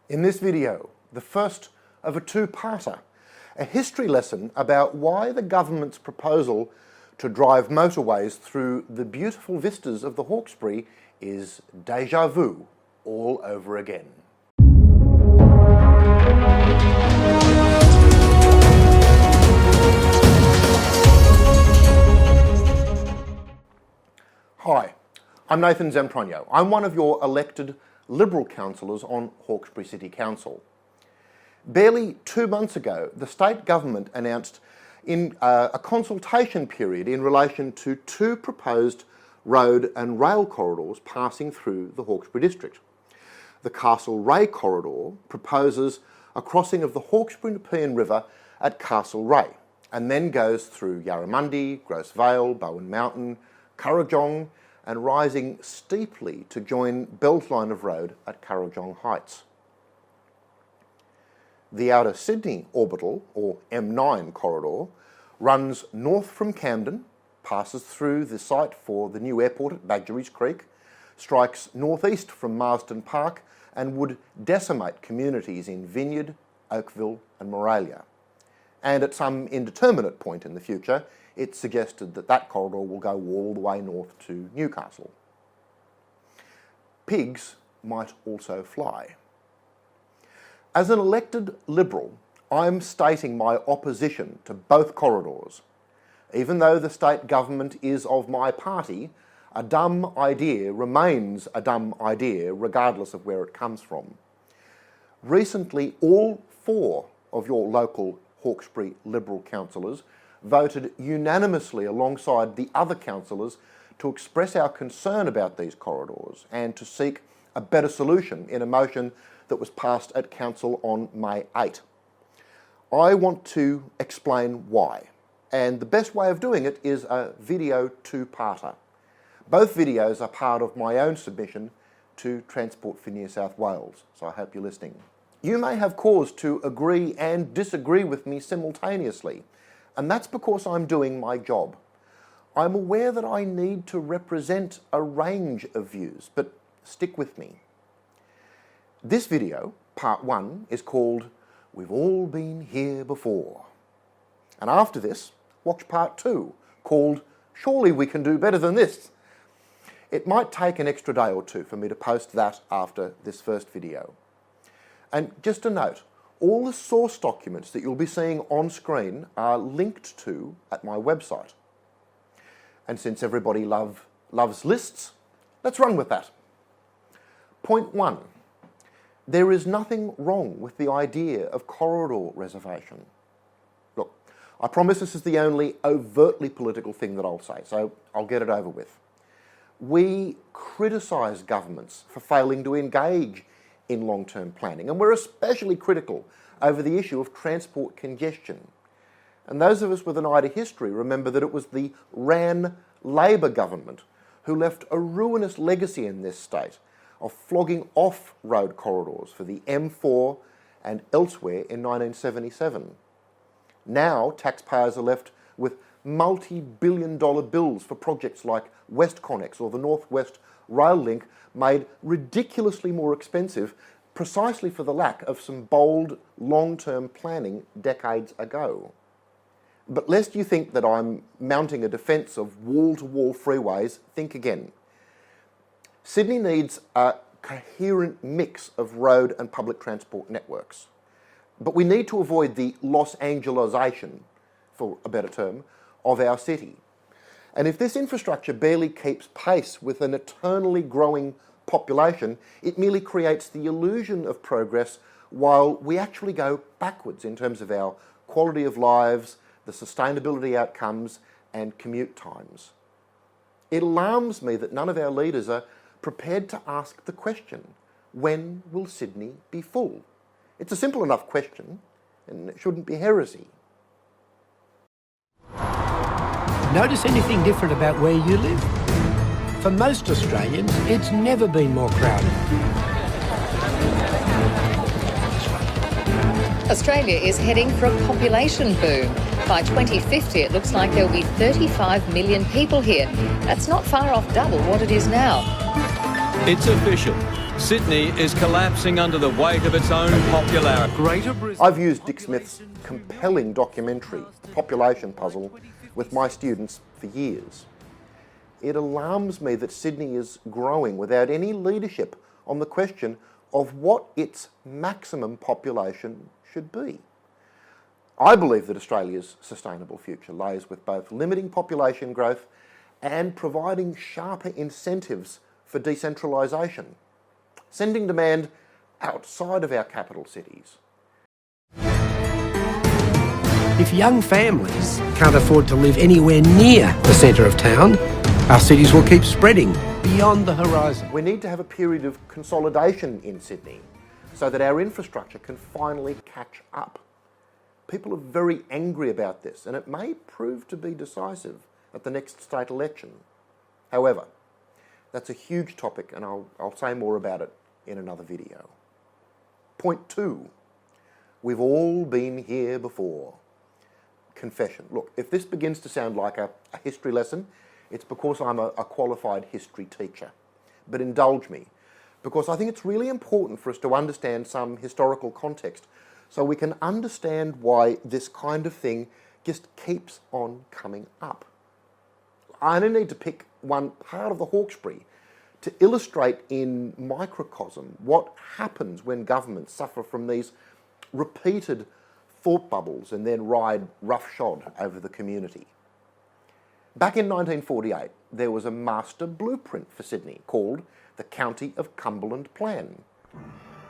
In this video, the first of a two-parter, a history lesson about why the government's proposal to drive motorways through the beautiful vistas of the Hawkesbury is déjà vu all over again. Hi, I'm Nathan Zamprogno. I'm one of your elected Liberal councillors on Hawkesbury City Council. Barely 2 months ago, the state government announced in a consultation period in relation to two proposed road and rail corridors passing through the Hawkesbury district. The Castlereagh corridor proposes a crossing of the Hawkesbury Nepean River at Castlereagh and then goes through Yarramundi, Grosse Vale, Bowen Mountain, Currajong and rising steeply to join Beltline of Road at Currajong Heights. The Outer Sydney Orbital, or M9 corridor, runs north from Camden, passes through the site for the new airport at Badgerys Creek, strikes northeast from Marsden Park and would decimate communities in Vineyard, Oakville and Moralia. And at some indeterminate point in the future, it's suggested that that corridor will go all the way north to Newcastle. Pigs might also fly. As an elected Liberal, I'm stating my opposition to both corridors. Even though the state government is of my party, a dumb idea remains a dumb idea regardless of where it comes from. Recently, all 4 of your local Hawkesbury Liberal councillors voted unanimously alongside the other councillors to express our concern about these corridors and to seek a better solution in a motion that was passed at Council on May 8. I want to explain why, and the best way of doing it is a video two-parter. Both videos are part of my own submission to Transport for New South Wales, so I hope you're listening. You may have cause to agree and disagree with me simultaneously, and that's because I'm doing my job. I'm aware that I need to represent a range of views, but stick with me. This video, part 1, is called We've All Been Here Before. And after this, watch part 2, called Surely We Can Do Better Than This. It might take an extra day or two for me to post that after this first video. And just a note, all the source documents that you'll be seeing on screen are linked to at my website. And since everybody loves lists, let's run with that. Point 1. There is nothing wrong with the idea of corridor reservation. Look, I promise this is the only overtly political thing that I'll say, so I'll get it over with. We criticise governments for failing to engage in long-term planning, and we're especially critical over the issue of transport congestion. And those of us with an eye to history remember that it was the Rann Labor government who left a ruinous legacy in this state of flogging off road corridors for the M4 and elsewhere in 1977. Now taxpayers are left with multi-billion-dollar bills for projects like WestConnex or the North West Rail Link made ridiculously more expensive precisely for the lack of some bold long-term planning decades ago. But lest you think that I'm mounting a defence of wall-to-wall freeways, think again. Sydney needs a coherent mix of road and public transport networks. But we need to avoid the Los Angelesization, for a better term, of our city. And if this infrastructure barely keeps pace with an eternally growing population, it merely creates the illusion of progress while we actually go backwards in terms of our quality of lives, the sustainability outcomes and commute times. It alarms me that none of our leaders are prepared to ask the question, when will Sydney be full? It's a simple enough question and it shouldn't be heresy. Notice anything different about where you live? For most Australians, it's never been more crowded. Australia is heading for a population boom. By 2050, it looks like there'll be 35 million people here. That's not far off double what it is now. It's official. Sydney is collapsing under the weight of its own popularity. Greater Brisbane. I've used Dick Smith's compelling documentary, Population Puzzle, with my students for years. It alarms me that Sydney is growing without any leadership on the question of what its maximum population should be. I believe that Australia's sustainable future lies with both limiting population growth and providing sharper incentives for decentralisation, sending demand outside of our capital cities. If young families can't afford to live anywhere near the centre of town, our cities will keep spreading beyond the horizon. We need to have a period of consolidation in Sydney so that our infrastructure can finally catch up. People are very angry about this, and it may prove to be decisive at the next state election. However, that's a huge topic, and I'll say more about it in another video. Point 2. We've all been here before. Confession. Look, if this begins to sound like a history lesson, it's because I'm a qualified history teacher. But indulge me, because I think it's really important for us to understand some historical context so we can understand why this kind of thing just keeps on coming up. I only need to pick one part of the Hawkesbury to illustrate in microcosm what happens when governments suffer from these repeated thought bubbles and then ride roughshod over the community. Back in 1948, there was a master blueprint for Sydney called the County of Cumberland Plan.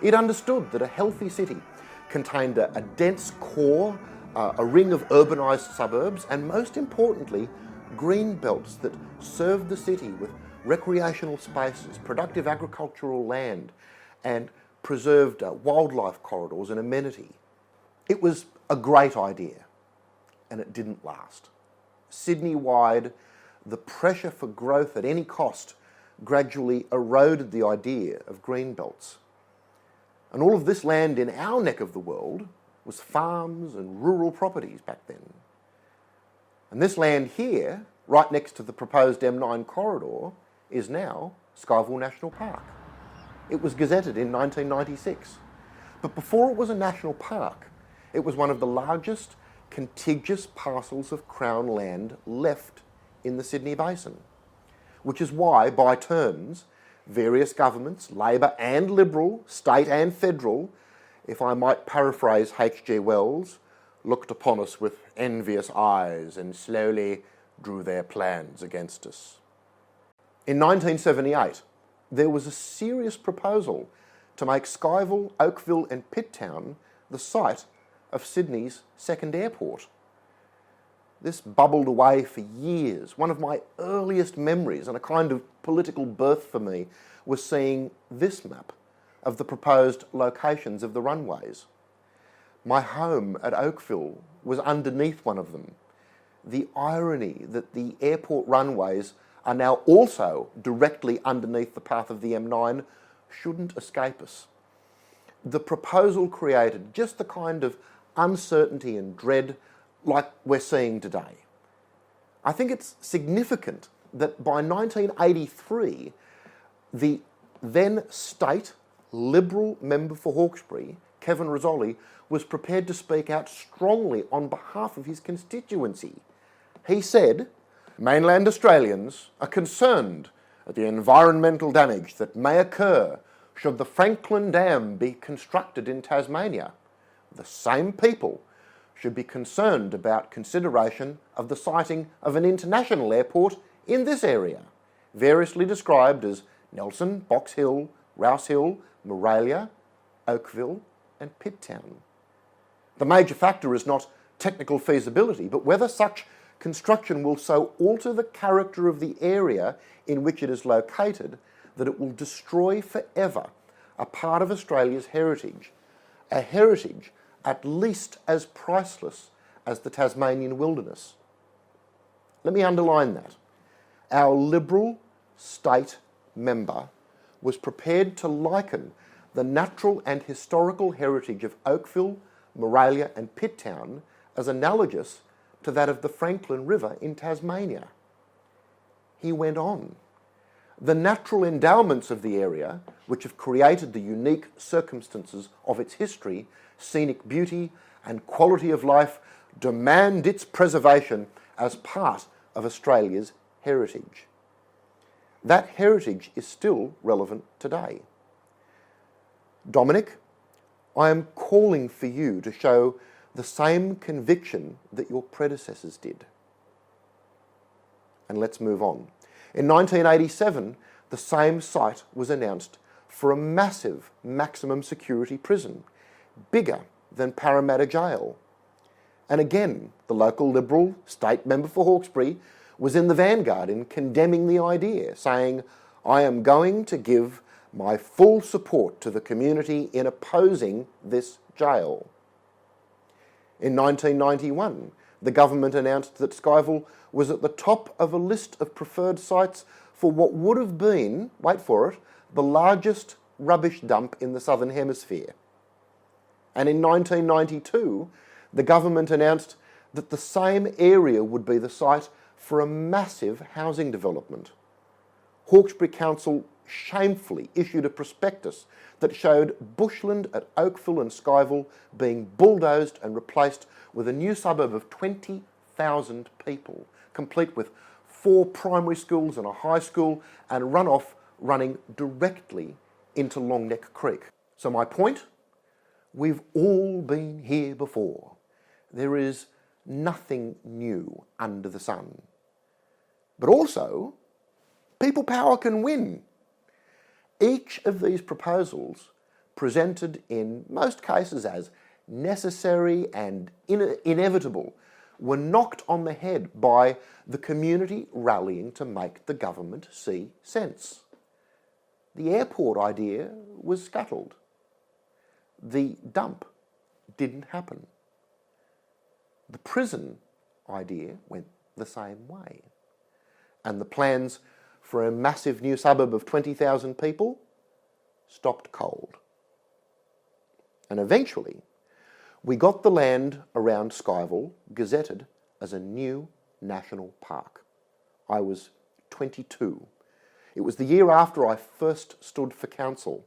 It understood that a healthy city contained a dense core, a ring of urbanised suburbs, and most importantly, green belts that served the city with recreational spaces, productive agricultural land, and preserved wildlife corridors and amenity. It was a great idea, and it didn't last. Sydney-wide, the pressure for growth at any cost gradually eroded the idea of green belts. And all of this land in our neck of the world was farms and rural properties back then. And this land here, right next to the proposed M9 corridor, is now Skyville National Park. It was gazetted in 1996. But before it was a national park, it was one of the largest contiguous parcels of Crown land left in the Sydney Basin, which is why, by turns, various governments, Labor and Liberal, state and federal, if I might paraphrase H.G. Wells, looked upon us with envious eyes and slowly drew their plans against us. In 1978, there was a serious proposal to make Skyville, Oakville and Pitttown the site of Sydney's second airport. This bubbled away for years. One of my earliest memories, and a kind of political birth for me, was seeing this map of the proposed locations of the runways. My home at Oakville was underneath one of them. The irony that the airport runways are now also directly underneath the path of the M9 shouldn't escape us. The proposal created just the kind of uncertainty and dread like we're seeing today. I think it's significant that by 1983, the then state Liberal member for Hawkesbury, Kevin Rizzoli, was prepared to speak out strongly on behalf of his constituency. He said, "Mainland Australians are concerned at the environmental damage that may occur should the Franklin Dam be constructed in Tasmania. The same people should be concerned about consideration of the siting of an international airport in this area, variously described as Nelson, Box Hill, Rouse Hill, Moralia, Oakville and Pitttown. The major factor is not technical feasibility, but whether such construction will so alter the character of the area in which it is located that it will destroy forever a part of Australia's heritage, a heritage at least as priceless as the Tasmanian wilderness." Let me underline that. Our Liberal state member was prepared to liken the natural and historical heritage of Oakville, Moralia and Pitttown as analogous to that of the Franklin River in Tasmania. He went on, The natural endowments of the area, which have created the unique circumstances of its history, scenic beauty and quality of life, demand its preservation as part of Australia's heritage. That heritage is still relevant today. Dominic, I am calling for you to show the same conviction that your predecessors did. And let's move on. In 1987, the same site was announced for a massive maximum security prison, bigger than Parramatta Jail. And again, the local Liberal state member for Hawkesbury was in the vanguard in condemning the idea, saying, "I am going to give my full support to the community in opposing this jail." In 1991, the government announced that Skyville was at the top of a list of preferred sites for what would have been, wait for it, the largest rubbish dump in the Southern Hemisphere. And in 1992, the government announced that the same area would be the site for a massive housing development. Hawkesbury Council shamefully issued a prospectus that showed bushland at Oakville and Skyville being bulldozed and replaced with a new suburb of 20,000 people, complete with 4 primary schools and a high school and runoff running directly into Longneck Creek. So my point? We've all been here before. There is nothing new under the sun. But also, people power can win. Each of these proposals, presented in most cases as necessary and inevitable, were knocked on the head by the community rallying to make the government see sense. The airport idea was scuttled. The dump didn't happen. The prison idea went the same way. And the plans for a massive new suburb of 20,000 people stopped cold. And eventually, we got the land around Skyville gazetted as a new national park. I was 22. It was the year after I first stood for council.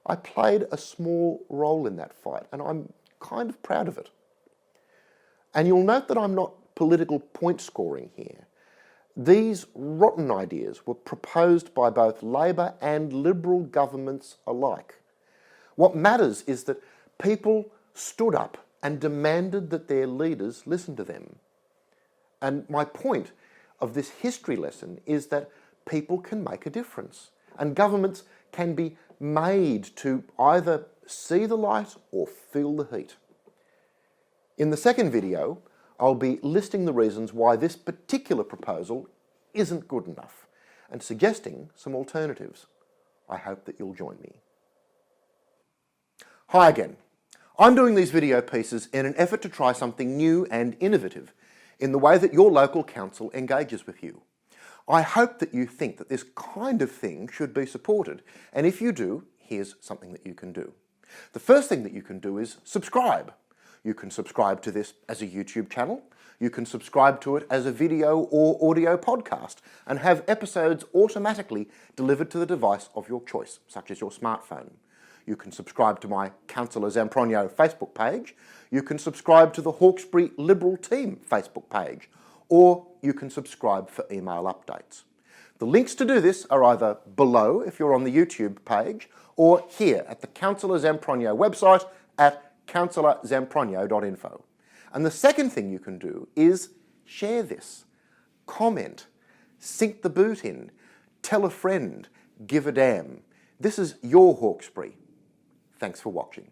I played a small role in that fight, and I'm kind of proud of it. And you'll note that I'm not political point scoring here. These rotten ideas were proposed by both Labor and Liberal governments alike. What matters is that people stood up and demanded that their leaders listen to them. And my point of this history lesson is that people can make a difference, and governments can be made to either see the light or feel the heat. In the second video, I'll be listing the reasons why this particular proposal isn't good enough and suggesting some alternatives. I hope that you'll join me. Hi again. I'm doing these video pieces in an effort to try something new and innovative in the way that your local council engages with you. I hope that you think that this kind of thing should be supported, and if you do, here's something that you can do. The first thing that you can do is subscribe. You can subscribe to this as a YouTube channel. You can subscribe to it as a video or audio podcast and have episodes automatically delivered to the device of your choice, such as your smartphone. You can subscribe to my Councillor Zamprogno Facebook page. You can subscribe to the Hawkesbury Liberal Team Facebook page. Or you can subscribe for email updates. The links to do this are either below if you're on the YouTube page, or here at the Councillor Zamprogno website at councillorzamprogno.info. And the second thing you can do is share this, comment, sink the boot in, tell a friend, give a damn. This is your Hawkesbury. Thanks for watching.